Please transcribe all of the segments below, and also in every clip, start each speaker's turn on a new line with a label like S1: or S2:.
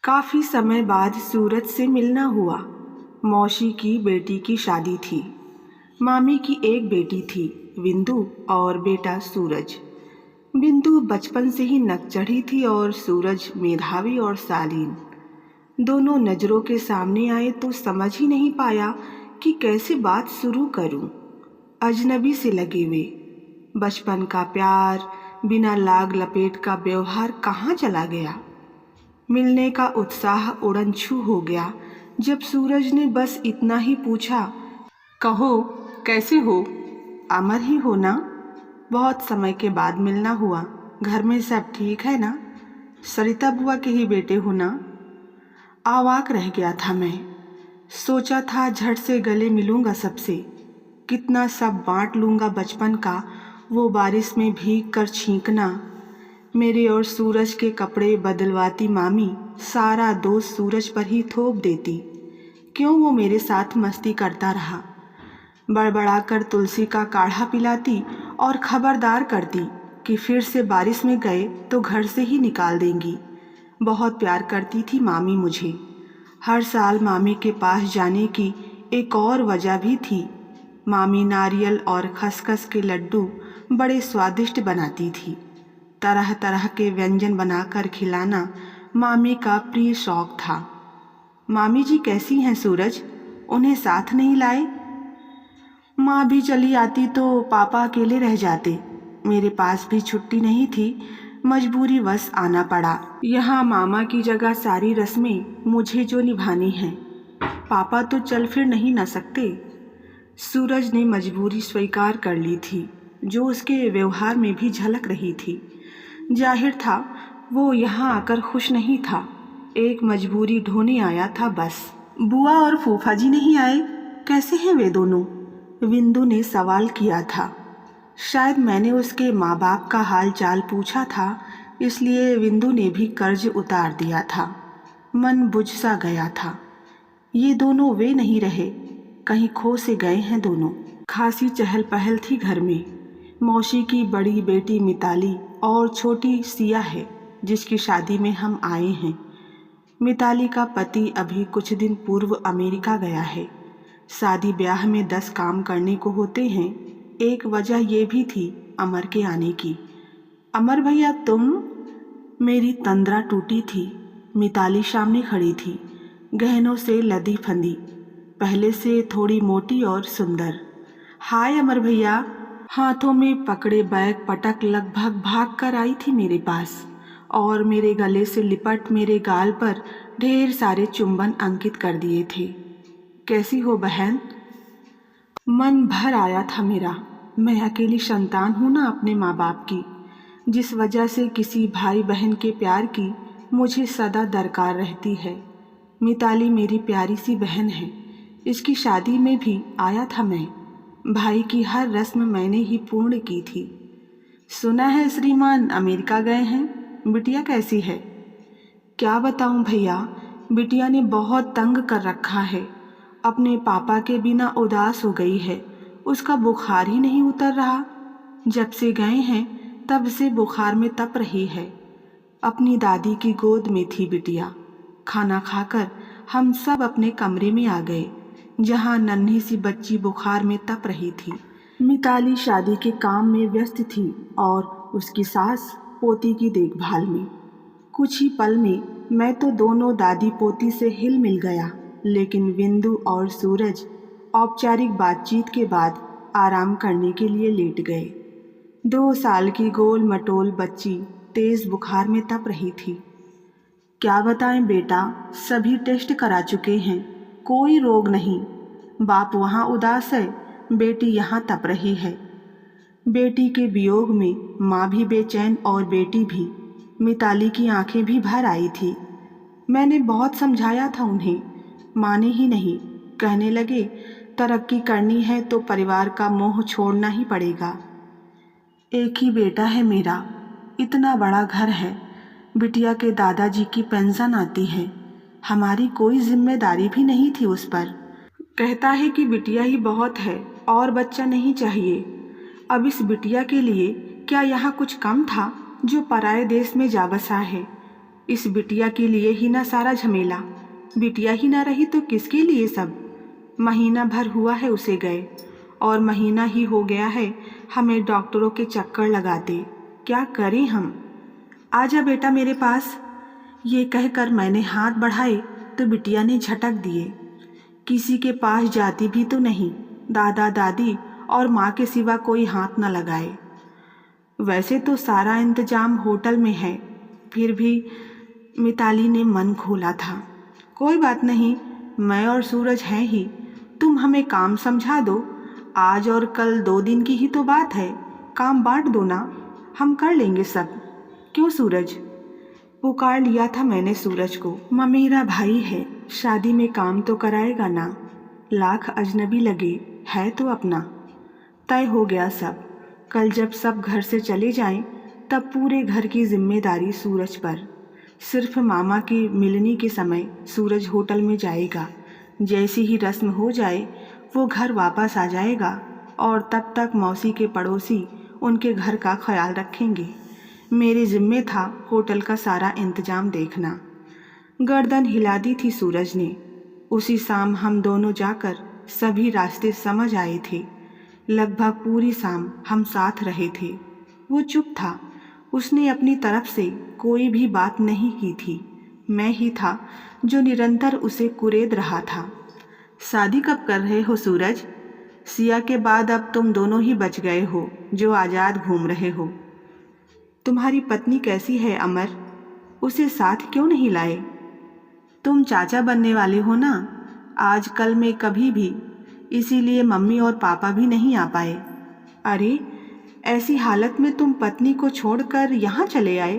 S1: काफ़ी समय बाद सूरज से मिलना हुआ। मौसी की बेटी की शादी थी। मामी की एक बेटी थी बिंदु और बेटा सूरज। बिंदु बचपन से ही नक चढ़ी थी और सूरज मेधावी और शालीन। दोनों नज़रों के सामने आए तो समझ ही नहीं पाया कि कैसे बात शुरू करूं। अजनबी से लगे वे। बचपन का प्यार, बिना लाग लपेट का व्यवहार कहाँ चला गया। मिलने का उत्साह उड़नछू हो गया जब सूरज ने बस इतना ही पूछा, कहो कैसे हो, अमर ही हो ना? बहुत समय के बाद मिलना हुआ। घर में सब ठीक है ना? सरिता बुआ के ही बेटे हो ना? आवाक रह गया था मैं। सोचा था झट से गले मिलूंगा सबसे, कितना सब बांट लूंगा बचपन का, वो बारिश में भीग कर छींकना। मेरे और सूरज के कपड़े बदलवाती मामी, सारा दोष सूरज पर ही थोप देती। क्यों वो मेरे साथ मस्ती करता रहा। बड़बड़ाकर तुलसी का काढ़ा पिलाती और खबरदार करती कि फिर से बारिश में गए तो घर से ही निकाल देंगी। बहुत प्यार करती थी मामी मुझे। हर साल मामी के पास जाने की एक और वजह भी थी। मामी नारियल और खसखस के लड्डू बड़े स्वादिष्ट बनाती थी। तरह तरह के व्यंजन बनाकर खिलाना मामी का प्रिय शौक था। मामी जी कैसी हैं सूरज? उन्हें साथ नहीं लाए? माँ भी चली आती तो पापा अकेले रह जाते। मेरे पास भी छुट्टी नहीं थी, मजबूरी वश आना पड़ा। यहाँ मामा की जगह सारी रस्में मुझे जो निभानी हैं। पापा तो चल फिर नहीं न सकते। सूरज ने मजबूरी स्वीकार कर ली थी, जो उसके व्यवहार में भी झलक रही थी। जाहिर था वो यहाँ आकर खुश नहीं था, एक मजबूरी ढोने आया था बस। बुआ और फूफा जी नहीं आए? कैसे हैं वे दोनों? बिंदु ने सवाल किया था। शायद मैंने उसके माँ बाप का हाल चाल पूछा था, इसलिए बिंदु ने भी कर्ज उतार दिया था। मन बुझ सा गया था। ये दोनों वे नहीं रहे, कहीं खो से गए हैं दोनों। खासी चहल पहल थी घर में। मौसी की बड़ी बेटी मिताली और छोटी सिया है, जिसकी शादी में हम आए हैं। मिताली का पति अभी कुछ दिन पूर्व अमेरिका गया है। शादी ब्याह में 10 काम करने को होते हैं। एक वजह ये भी थी अमर के आने की। अमर भैया तुम? मेरी तंद्रा टूटी थी। मिताली सामने खड़ी थी, गहनों से लदी फंदी, पहले से थोड़ी मोटी और सुंदर। हाय अमर भैया। हाथों में पकड़े बैग पटक लगभग भाग कर आई थी मेरे पास और मेरे गले से लिपट मेरे गाल पर ढेर सारे चुंबन अंकित कर दिए थे। कैसी हो बहन? मन भर आया था मेरा। मैं अकेली संतान हूँ ना अपने माँ बाप की, जिस वजह से किसी भाई बहन के प्यार की मुझे सदा दरकार रहती है। मिताली मेरी प्यारी सी बहन है। इसकी शादी में भी आया था मैं। भाई की हर रस्म मैंने ही पूर्ण की थी। सुना है श्रीमान अमेरिका गए हैं। बिटिया कैसी है? क्या बताऊं भैया, बिटिया ने बहुत तंग कर रखा है। अपने पापा के बिना उदास हो गई है। उसका बुखार ही नहीं उतर रहा। जब से गए हैं तब से बुखार में तप रही है। अपनी दादी की गोद में थी बिटिया। खाना खाकर हम सब अपने कमरे में आ गए, जहाँ नन्ही सी बच्ची बुखार में तप रही थी। मिताली शादी के काम में व्यस्त थी और उसकी सास पोती की देखभाल में। कुछ ही पल में मैं तो दोनों दादी पोती से हिल मिल गया, लेकिन बिंदु और सूरज औपचारिक बातचीत के बाद आराम करने के लिए लेट गए। 2 साल की गोल मटोल बच्ची तेज बुखार में तप रही थी। क्या बताएं बेटा, सभी टेस्ट करा चुके हैं, कोई रोग नहीं। बाप वहाँ उदास है, बेटी यहाँ तप रही है। बेटी के वियोग में माँ भी बेचैन और बेटी भी। मिताली की आंखें भी भर आई थी। मैंने बहुत समझाया था उन्हें, माने ही नहीं। कहने लगे तरक्की करनी है तो परिवार का मोह छोड़ना ही पड़ेगा। एक ही बेटा है मेरा, इतना बड़ा घर है, बिटिया के दादाजी की पेंशन आती है, हमारी कोई जिम्मेदारी भी नहीं थी उस पर। कहता है कि बिटिया ही बहुत है और बच्चा नहीं चाहिए। अब इस बिटिया के लिए क्या यहाँ कुछ कम था जो पराए देश में जा बसा है। इस बिटिया के लिए ही ना सारा झमेला। बिटिया ही ना रही तो किसके लिए सब। महीना भर हुआ है उसे गए और महीना ही हो गया है हमें डॉक्टरों के चक्कर लगाते। क्या करें हम। आजा बेटा मेरे पास। ये कहकर मैंने हाथ बढ़ाए तो बिटिया ने झटक दिए। किसी के पास जाती भी तो नहीं, दादा दादी और माँ के सिवा कोई हाथ न लगाए। वैसे तो सारा इंतजाम होटल में है, फिर भी मिताली ने मन खोला था। कोई बात नहीं, मैं और सूरज हैं ही, तुम हमें काम समझा दो। आज और कल 2 दिन की ही तो बात है, काम बांट दो ना, हम कर लेंगे सब। क्यों सूरज, पुकार लिया था मैंने सूरज को। मेरा भाई है, शादी में काम तो कराएगा ना। लाख अजनबी लगे, है तो अपना। तय हो गया सब। कल जब सब घर से चले जाएं, तब पूरे घर की जिम्मेदारी सूरज पर। सिर्फ मामा की मिलनी के समय सूरज होटल में जाएगा। जैसी ही रस्म हो जाए वो घर वापस आ जाएगा और तब तक मौसी के पड़ोसी उनके घर का ख्याल रखेंगे। मेरे जिम्मे था होटल का सारा इंतजाम देखना। गर्दन हिला दी थी सूरज ने। उसी शाम हम दोनों जाकर सभी रास्ते समझ आए थे। लगभग पूरी शाम हम साथ रहे थे। वो चुप था, उसने अपनी तरफ से कोई भी बात नहीं की थी। मैं ही था जो निरंतर उसे कुरेद रहा था। शादी कब कर रहे हो सूरज? सिया के बाद अब तुम दोनों ही बच गए हो जो आज़ाद घूम रहे हो। तुम्हारी पत्नी कैसी है अमर? उसे साथ क्यों नहीं लाए? तुम चाचा बनने वाले हो ना, आजकल में कभी भी, इसीलिए मम्मी और पापा भी नहीं आ पाए। अरे, ऐसी हालत में तुम पत्नी को छोड़कर यहाँ चले आए?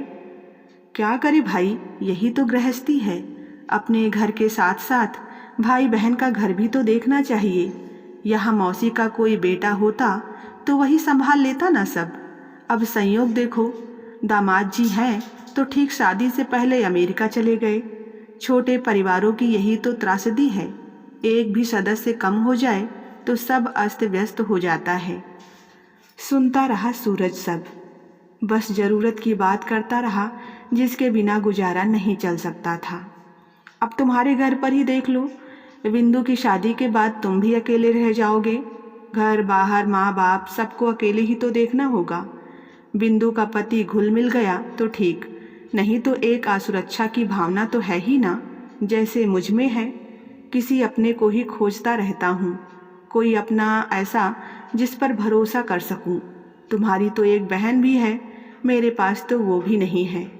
S1: क्या करे भाई, यही तो गृहस्थी है। अपने घर के साथ साथ भाई बहन का घर भी तो देखना चाहिए। यहाँ मौसी का कोई बेटा होता तो वही संभाल लेता ना सब। अब संयोग देखो, दामाद जी हैं तो ठीक शादी से पहले अमेरिका चले गए। छोटे परिवारों की यही तो त्रासदी है, एक भी सदस्य कम हो जाए तो सब अस्त व्यस्त हो जाता है। सुनता रहा सूरज सब, बस ज़रूरत की बात करता रहा जिसके बिना गुजारा नहीं चल सकता था। अब तुम्हारे घर पर ही देख लो, बिंदु की शादी के बाद तुम भी अकेले रह जाओगे। घर बाहर माँ बाप सबको अकेले ही तो देखना होगा। बिंदु का पति घुल मिल गया तो ठीक, नहीं तो एक असुरक्षा की भावना तो है ही ना, जैसे मुझ में है। किसी अपने को ही खोजता रहता हूँ, कोई अपना ऐसा जिस पर भरोसा कर सकूँ। तुम्हारी तो एक बहन भी है, मेरे पास तो वो भी नहीं है।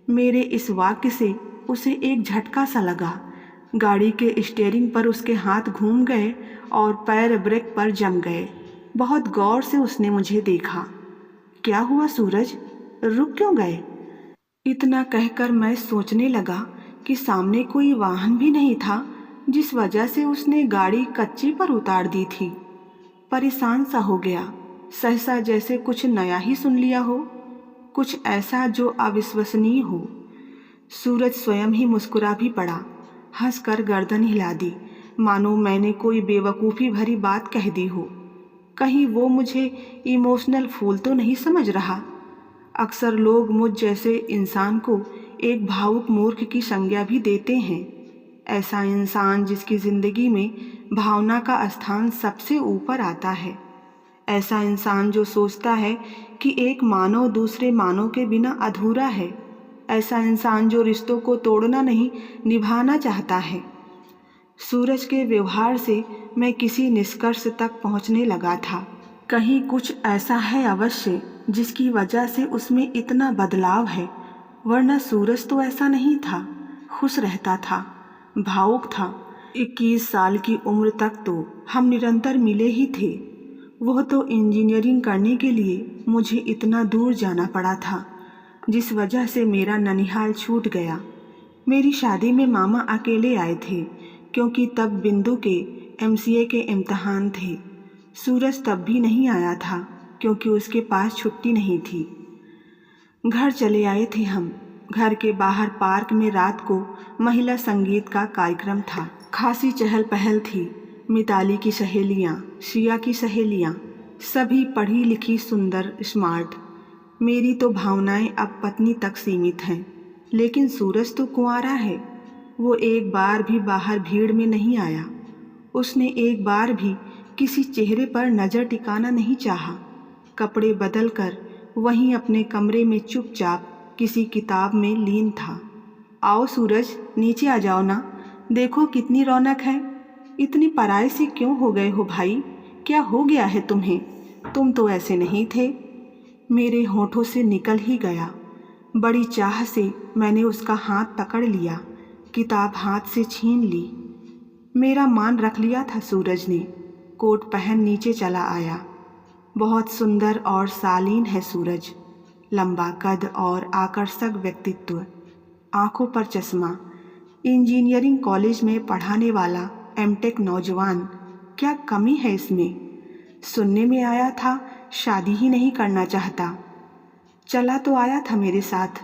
S1: मेरे इस वाक्य से उसे एक झटका सा लगा। गाड़ी के स्टीयरिंग पर उसके हाथ घूम गए और पैर ब्रेक पर जम गए। बहुत गौर से उसने मुझे देखा। क्या हुआ सूरज, रुक क्यों गए? इतना कहकर मैं सोचने लगा कि सामने कोई वाहन भी नहीं था, जिस वजह से उसने गाड़ी कच्ची पर उतार दी थी। परेशान सा हो गया, सहसा जैसे कुछ नया ही सुन लिया हो, कुछ ऐसा जो अविश्वसनीय हो। सूरज स्वयं ही मुस्कुरा भी पड़ा, हंसकर गर्दन हिला दी, मानो मैंने कोई बेवकूफ़ी भरी बात कह दी हो। कहीं वो मुझे इमोशनल फूल तो नहीं समझ रहा। अक्सर लोग मुझ जैसे इंसान को एक भावुक मूर्ख की संज्ञा भी देते हैं। ऐसा इंसान जिसकी ज़िंदगी में भावना का स्थान सबसे ऊपर आता है। ऐसा इंसान जो सोचता है कि एक मानव दूसरे मानव के बिना अधूरा है। ऐसा इंसान जो रिश्तों को तोड़ना नहीं, निभाना चाहता है। सूरज के व्यवहार से मैं किसी निष्कर्ष तक पहुंचने लगा था। कहीं कुछ ऐसा है अवश्य जिसकी वजह से उसमें इतना बदलाव है, वरना सूरज तो ऐसा नहीं था। खुश रहता था, भावुक था। 21 साल की उम्र तक तो हम निरंतर मिले ही थे। वह तो इंजीनियरिंग करने के लिए मुझे इतना दूर जाना पड़ा था, जिस वजह से मेरा ननिहाल छूट गया। मेरी शादी में मामा अकेले आए थे, क्योंकि तब बिंदु के MCA के इम्तहान थे। सूरज तब भी नहीं आया था, क्योंकि उसके पास छुट्टी नहीं थी। घर चले आए थे हम। घर के बाहर पार्क में रात को महिला संगीत का कार्यक्रम था। खासी चहल पहल थी। मिताली की सहेलियाँ, शिया की सहेलियाँ, सभी पढ़ी लिखी, सुंदर, स्मार्ट। मेरी तो भावनाएं अब पत्नी तक सीमित हैं। लेकिन सूरज तो कुंवारा है। वो एक बार भी बाहर भीड़ में नहीं आया। उसने एक बार भी किसी चेहरे पर नज़र टिकाना नहीं चाहा। कपड़े बदलकर वहीं अपने कमरे में चुपचाप किसी किताब में लीन था। आओ सूरज, नीचे आ जाओ ना, देखो कितनी रौनक है। इतनी पराये से क्यों हो गए हो भाई? क्या हो गया है तुम्हें? तुम तो ऐसे नहीं थे। मेरे होठों से निकल ही गया। बड़ी चाह से मैंने उसका हाथ पकड़ लिया, किताब हाथ से छीन ली। मेरा मान रख लिया था सूरज ने। कोट पहन नीचे चला आया। बहुत सुंदर और शालीन है सूरज। लंबा कद और आकर्षक व्यक्तित्व, आंखों पर चश्मा, इंजीनियरिंग कॉलेज में पढ़ाने वाला एमटेक नौजवान। क्या कमी है इसमें? सुनने में आया था शादी ही नहीं करना चाहता। चला तो आया था मेरे साथ,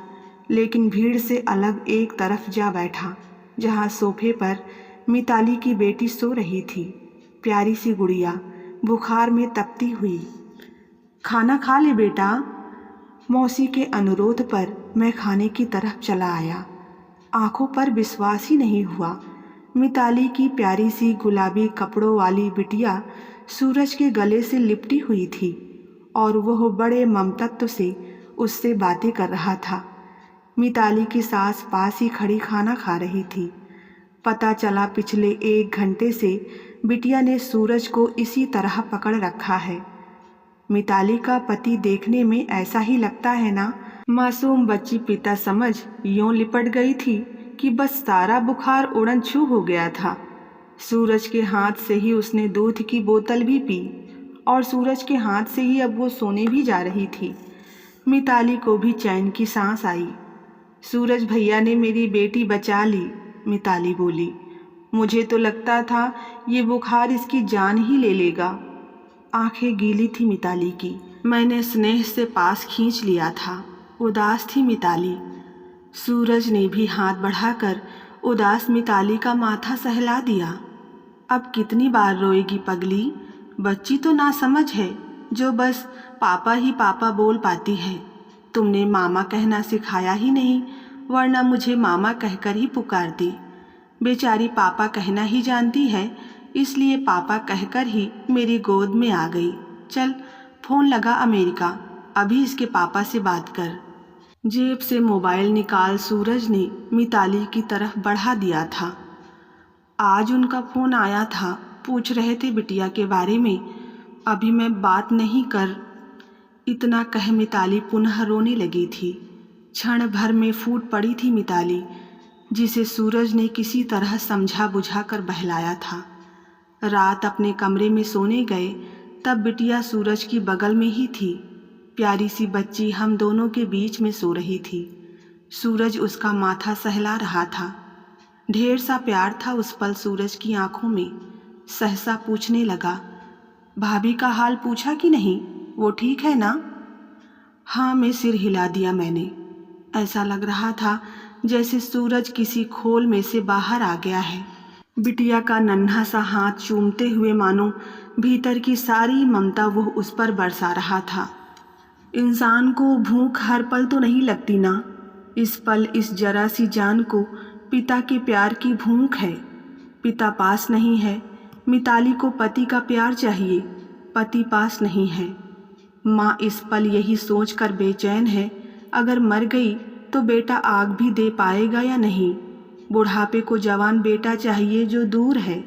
S1: लेकिन भीड़ से अलग एक तरफ जा बैठा, जहाँ सोफे पर मिताली की बेटी सो रही थी, प्यारी सी गुड़िया, बुखार में तपती हुई। खाना खा ले बेटा। मौसी के अनुरोध पर मैं खाने की तरफ चला आया। आंखों पर विश्वास ही नहीं हुआ। मिताली की प्यारी सी गुलाबी कपड़ों वाली बिटिया सूरज के गले से लिपटी हुई थी और वह बड़े ममतत्व से उससे बातें कर रहा था। मिताली की सास पास ही खड़ी खाना खा रही थी। पता चला पिछले 1 घंटे से बिटिया ने सूरज को इसी तरह पकड़ रखा है। मिताली का पति देखने में ऐसा ही लगता है ना। मासूम बच्ची पिता समझ यूं लिपट गई थी कि बस सारा बुखार उड़न छू हो गया था। सूरज के हाथ से ही उसने दूध की बोतल भी पी और सूरज के हाथ से ही अब वो सोने भी जा रही थी। मिताली को भी चैन की सांस आई। सूरज भैया ने मेरी बेटी बचा ली, मिताली बोली। मुझे तो लगता था ये बुखार इसकी जान ही ले लेगा। आंखें गीली थी मिताली की। मैंने स्नेह से पास खींच लिया था। उदास थी मिताली। सूरज ने भी हाथ बढ़ाकर उदास मिताली का माथा सहला दिया। अब कितनी बार रोएगी पगली? बच्ची तो नासमझ है जो बस पापा ही पापा बोल पाती है। तुमने मामा कहना सिखाया ही नहीं, वरना मुझे मामा कहकर ही पुकारती। बेचारी पापा कहना ही जानती है, इसलिए पापा कहकर ही मेरी गोद में आ गई। चल फ़ोन लगा अमेरिका, अभी इसके पापा से बात कर। जेब से मोबाइल निकाल सूरज ने मिताली की तरफ बढ़ा दिया था। आज उनका फ़ोन आया था, पूछ रहे थे बिटिया के बारे में। अभी मैं बात नहीं कर। इतना कह मिताली पुनः रोने लगी थी। क्षण भर में फूट पड़ी थी मिताली, जिसे सूरज ने किसी तरह समझा बुझा कर बहलाया था। रात अपने कमरे में सोने गए तब बिटिया सूरज की बगल में ही थी। प्यारी सी बच्ची हम दोनों के बीच में सो रही थी। सूरज उसका माथा सहला रहा था। ढेर सा प्यार था उस पल सूरज की आंखों में। सहसा पूछने लगा, भाभी का हाल पूछा कि नहीं? वो ठीक है ना? हाँ, मैं सिर हिला दिया मैंने। ऐसा लग रहा था जैसे सूरज किसी खोल में से बाहर आ गया है। बिटिया का नन्हा सा हाथ चूमते हुए मानो भीतर की सारी ममता वो उस पर बरसा रहा था। इंसान को भूख हर पल तो नहीं लगती ना। इस पल इस जरा सी जान को पिता के प्यार की भूख है। पिता पास नहीं है। मिताली को पति का प्यार चाहिए, पति पास नहीं है। माँ इस पल यही सोचकर बेचैन है, अगर मर गई तो बेटा आग भी दे पाएगा या नहीं। बुढ़ापे को जवान बेटा चाहिए जो दूर है।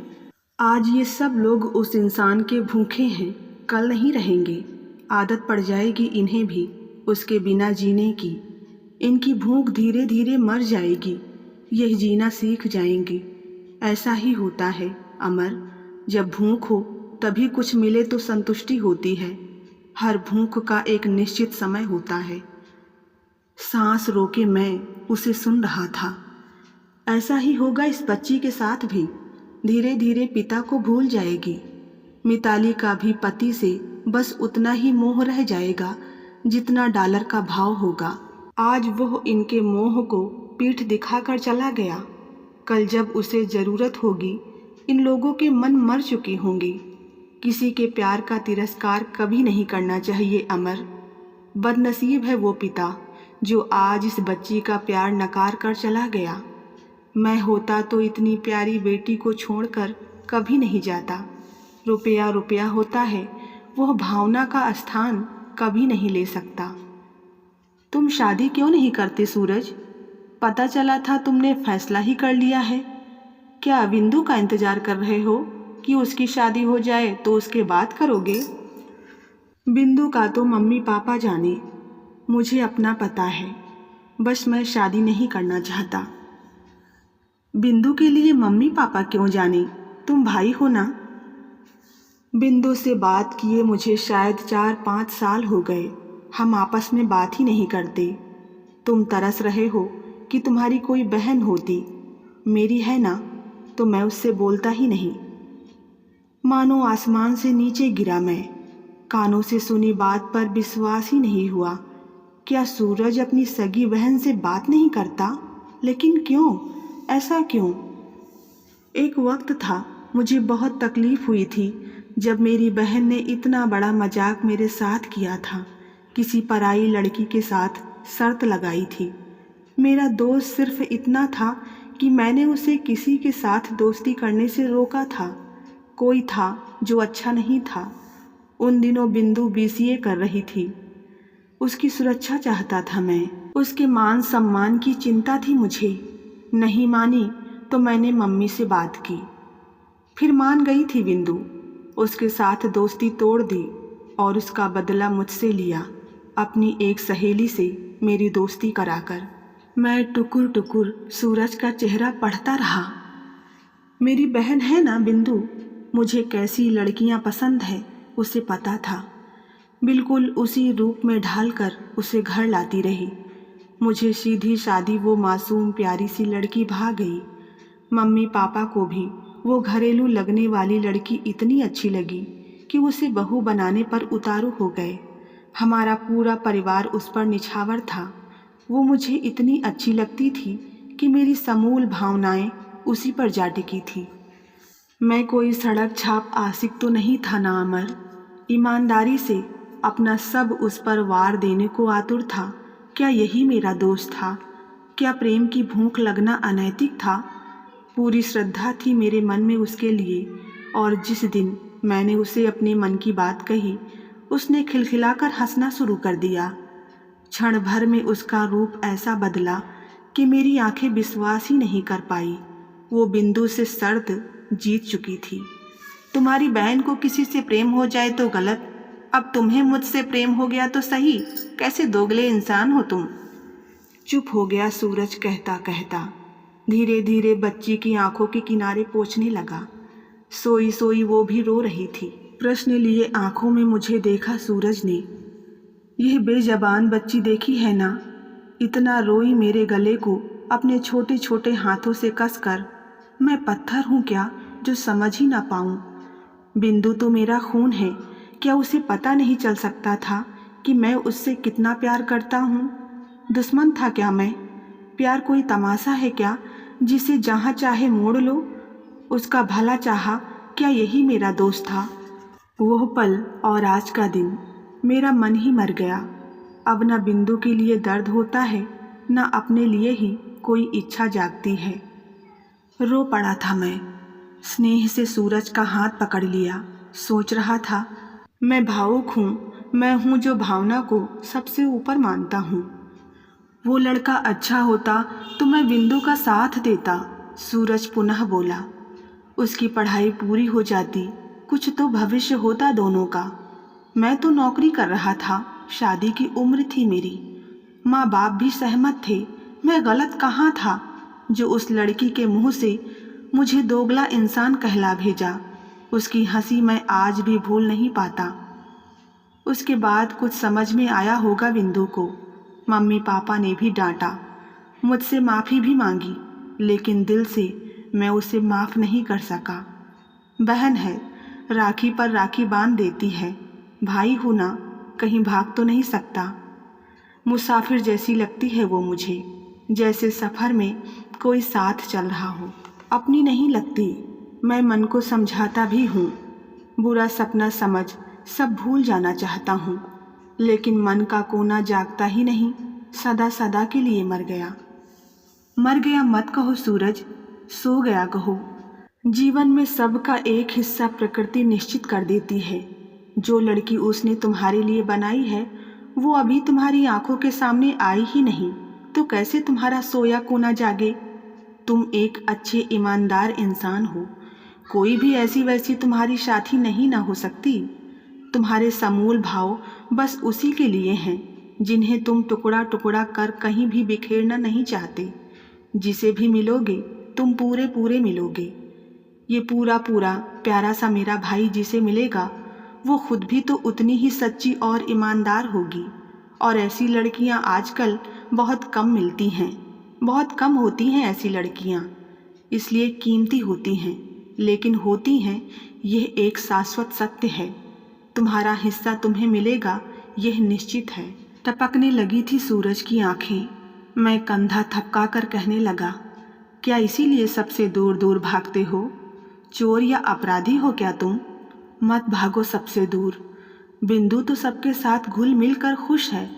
S1: आज ये सब लोग उस इंसान के भूखे हैं, कल नहीं रहेंगे। आदत पड़ जाएगी इन्हें भी उसके बिना जीने की। इनकी भूख धीरे धीरे मर जाएगी, यह जीना सीख जाएंगे। ऐसा ही होता है अमर, जब भूख हो तभी कुछ मिले तो संतुष्टि होती है। हर भूख का एक निश्चित समय होता है। सांस रोके मैं उसे सुन रहा था। ऐसा ही होगा इस बच्ची के साथ भी। धीरे धीरे पिता को भूल जाएगी। मिताली का भी पति से बस उतना ही मोह रह जाएगा जितना डॉलर का भाव होगा। आज वह इनके मोह को पीठ दिखाकर चला गया। कल जब उसे ज़रूरत होगी, इन लोगों के मन मर चुके होंगे। किसी के प्यार का तिरस्कार कभी नहीं करना चाहिए अमर। बदनसीब है वो पिता जो आज इस बच्ची का प्यार नकार कर चला गया। मैं होता तो इतनी प्यारी बेटी को छोड़कर कभी नहीं जाता। रुपया रुपया होता है, वह भावना का स्थान कभी नहीं ले सकता। तुम शादी क्यों नहीं करते सूरज? पता चला था तुमने फैसला ही कर लिया है। क्या बिंदु का इंतजार कर रहे हो कि उसकी शादी हो जाए तो उसके बाद करोगे? बिंदु का तो मम्मी पापा जाने, मुझे अपना पता है। बस मैं शादी नहीं करना चाहता। बिंदु के लिए मम्मी पापा क्यों जाने? तुम भाई हो ना। बिंदु से बात किए मुझे शायद 4-5 साल हो गए। हम आपस में बात ही नहीं करते। तुम तरस रहे हो कि तुम्हारी कोई बहन होती। मेरी है ना, तो मैं उससे बोलता ही नहीं। मानो आसमान से नीचे गिरा मैं। कानों से सुनी बात पर विश्वास ही नहीं हुआ। क्या सूरज अपनी सगी बहन से बात नहीं करता? लेकिन क्यों? ऐसा क्यों? एक वक्त था मुझे बहुत तकलीफ़ हुई थी जब मेरी बहन ने इतना बड़ा मजाक मेरे साथ किया था। किसी पराई लड़की के साथ शर्त लगाई थी। मेरा दोस्त सिर्फ इतना था कि मैंने उसे किसी के साथ दोस्ती करने से रोका था। कोई था जो अच्छा नहीं था। उन दिनों बिंदु BCA कर रही थी। उसकी सुरक्षा चाहता था मैं। उसके मान सम्मान की चिंता थी मुझे। नहीं मानी तो मैंने मम्मी से बात की। फिर मान गई थी बिंदु। उसके साथ दोस्ती तोड़ दी और उसका बदला मुझसे लिया, अपनी एक सहेली से मेरी दोस्ती कराकर। मैं टुकुर टुकुर सूरज का चेहरा पढ़ता रहा। मेरी बहन है ना बिंदु, मुझे कैसी लड़कियां पसंद है उसे पता था। बिल्कुल उसी रूप में ढालकर उसे घर लाती रही। मुझे सीधी शादी वो मासूम प्यारी सी लड़की भा गई। मम्मी पापा को भी वो घरेलू लगने वाली लड़की इतनी अच्छी लगी कि उसे बहू बनाने पर उतारू हो गए। हमारा पूरा परिवार उस पर निछावर था। वो मुझे इतनी अच्छी लगती थी कि मेरी समूल भावनाएं उसी पर जा टिकी थी। मैं कोई सड़क छाप आशिक तो नहीं था ना अमर। ईमानदारी से अपना सब उस पर वार देने को आतुर था। क्या यही मेरा दोस्त था? क्या प्रेम की भूख लगना अनैतिक था? पूरी श्रद्धा थी मेरे मन में उसके लिए, और जिस दिन मैंने उसे अपने मन की बात कही, उसने खिलखिलाकर हंसना शुरू कर दिया। क्षण भर में उसका रूप ऐसा बदला कि मेरी आंखें विश्वास ही नहीं कर पाई। वो बिंदु से शर्त जीत चुकी थी। तुम्हारी बहन को किसी से प्रेम हो जाए तो गलत, अब तुम्हें मुझसे प्रेम हो गया तो सही। कैसे दोगले इंसान हो तुम। चुप हो गया सूरज कहता कहता। धीरे धीरे बच्ची की आंखों के किनारे पोंछने लगा। सोई सोई वो भी रो रही थी। प्रश्न लिए आंखों में मुझे देखा सूरज ने। यह बेजबान बच्ची देखी है ना, इतना रोई मेरे गले को अपने छोटे छोटे हाथों से कसकर। मैं पत्थर हूँ क्या जो समझ ही ना पाऊँ? बिंदु तो मेरा खून है। क्या उसे पता नहीं चल सकता था कि मैं उससे कितना प्यार करता हूँ? दुश्मन था क्या मैं? प्यार कोई तमाशा है क्या जिसे जहाँ चाहे मोड़ लो? उसका भला चाहा, क्या यही मेरा दोस्त था? वह पल और आज का दिन मेरा मन ही मर गया। अब न बिंदु के लिए दर्द होता है, न अपने लिए ही कोई इच्छा जागती है। रो पड़ा था मैं। स्नेह से सूरज का हाथ पकड़ लिया। सोच रहा था, मैं भावुक हूँ। मैं हूँ जो भावना को सबसे ऊपर मानता हूँ। वो लड़का अच्छा होता तो मैं बिंदु का साथ देता। सूरज पुनः बोला। उसकी पढ़ाई पूरी हो जाती, कुछ तो भविष्य होता दोनों का। मैं तो नौकरी कर रहा था, शादी की उम्र थी मेरी। माँ बाप भी सहमत थे। मैं गलत कहाँ था जो उस लड़की के मुंह से मुझे दोगला इंसान कहला भेजा। उसकी हंसी मैं आज भी भूल नहीं पाता। उसके बाद कुछ समझ में आया होगा बिंदु को। मम्मी पापा ने भी डांटा, मुझसे माफ़ी भी मांगी, लेकिन दिल से मैं उसे माफ़ नहीं कर सका। बहन है, राखी पर राखी बांध देती है। भाई हूँ ना, कहीं भाग तो नहीं सकता। मुसाफिर जैसी लगती है वो मुझे, जैसे सफ़र में कोई साथ चल रहा हो। अपनी नहीं लगती। मैं मन को समझाता भी हूँ। बुरा सपना समझ सब भूल जाना चाहता हूँ, लेकिन मन का कोना जागता ही नहीं। सदा सदा के लिए मर गया। मर गया मत कहो सूरज, सो गया कहो। जीवन में सबका एक हिस्सा प्रकृति निश्चित कर देती है। जो लड़की उसने तुम्हारे लिए बनाई है वो अभी तुम्हारी आंखों के सामने आई ही नहीं, तो कैसे तुम्हारा सोया कोना जागे। तुम एक अच्छे ईमानदार इंसान हो, कोई भी ऐसी वैसी तुम्हारी साथी नहीं ना हो सकती। तुम्हारे समूल भाव बस उसी के लिए हैं जिन्हें तुम टुकड़ा टुकड़ा कर कहीं भी बिखेरना नहीं चाहते। जिसे भी मिलोगे तुम पूरे पूरे मिलोगे। ये पूरा पूरा प्यारा सा मेरा भाई जिसे मिलेगा वो खुद भी तो उतनी ही सच्ची और ईमानदार होगी। और ऐसी लड़कियां आजकल बहुत कम मिलती हैं, बहुत कम होती हैं ऐसी लड़कियां, इसलिए कीमती होती हैं, लेकिन होती हैं। यह एक शाश्वत सत्य है। तुम्हारा हिस्सा तुम्हें मिलेगा, यह निश्चित है। टपकने लगी थी सूरज की आंखें। मैं कंधा थपका कर कहने लगा, क्या इसीलिए सबसे दूर दूर भागते हो? चोर या अपराधी हो क्या तुम? मत भागो सबसे दूर। बिंदु तो सबके साथ घुल मिल कर खुश है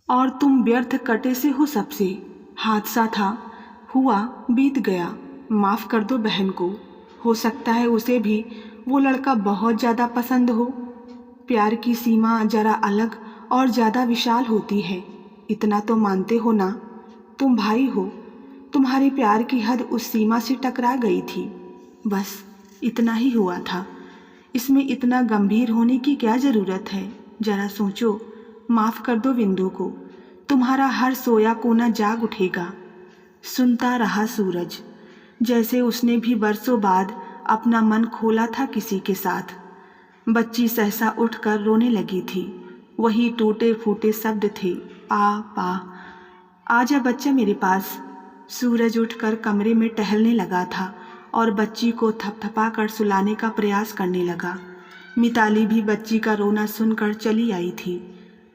S1: और तुम व्यर्थ कटे से हो सबसे। हादसा था, हुआ, बीत गया। माफ़ कर दो बहन को। हो सकता है उसे भी वो लड़का बहुत ज़्यादा पसंद हो। प्यार की सीमा जरा अलग और ज़्यादा विशाल होती है, इतना तो मानते हो ना? तुम भाई हो, तुम्हारे प्यार की हद उस सीमा से टकरा गई थी, बस इतना ही हुआ था। इसमें इतना गंभीर होने की क्या ज़रूरत है? जरा सोचो। माफ़ कर दो बिंदु को, तुम्हारा हर सोया कोना जाग उठेगा। सुनता रहा सूरज, जैसे उसने भी बरसों बाद अपना मन खोला था किसी के साथ। बच्ची सहसा उठकर रोने लगी थी। वही टूटे फूटे शब्द थे, आ पा। आजा बच्चा मेरे पास। सूरज उठकर कमरे में टहलने लगा था और बच्ची को थपथपा कर सुलाने का प्रयास करने लगा। मिताली भी बच्ची का रोना सुनकर चली आई थी।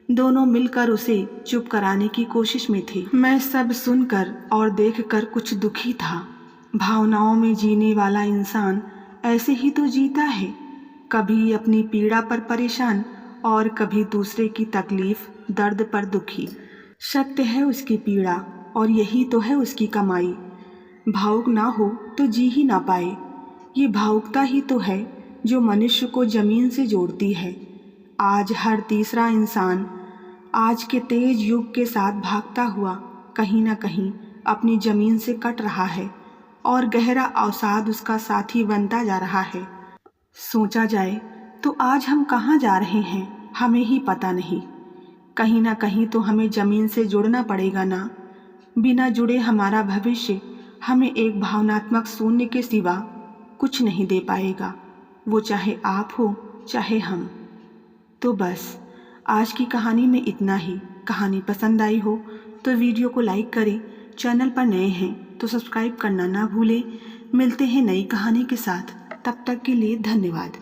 S1: दोनों मिलकर उसे चुप कराने की कोशिश में थे। मैं सब सुनकर और देखकर कुछ दुखी था। भावनाओं में जीने वाला इंसान ऐसे ही तो जीता है, कभी अपनी पीड़ा पर परेशान और कभी दूसरे की तकलीफ दर्द पर दुखी। सत्य है उसकी पीड़ा और यही तो है उसकी कमाई। भावुक ना हो तो जी ही ना पाए। ये भावुकता ही तो है जो मनुष्य को जमीन से जोड़ती है। आज हर तीसरा इंसान आज के तेज युग के साथ भागता हुआ कहीं ना कहीं अपनी जमीन से कट रहा है और गहरा अवसाद उसका साथी बनता जा रहा है। सोचा जाए तो आज हम कहाँ जा रहे हैं हमें ही पता नहीं। कहीं ना कहीं तो हमें ज़मीन से जुड़ना पड़ेगा ना। बिना जुड़े हमारा भविष्य हमें एक भावनात्मक शून्य के सिवा कुछ नहीं दे पाएगा, वो चाहे आप हो चाहे हम। तो बस आज की कहानी में इतना ही। कहानी पसंद आई हो तो वीडियो को लाइक करें, चैनल पर नए हैं तो सब्सक्राइब करना ना भूलें। मिलते हैं नई कहानी के साथ, तब तक के लिए धन्यवाद।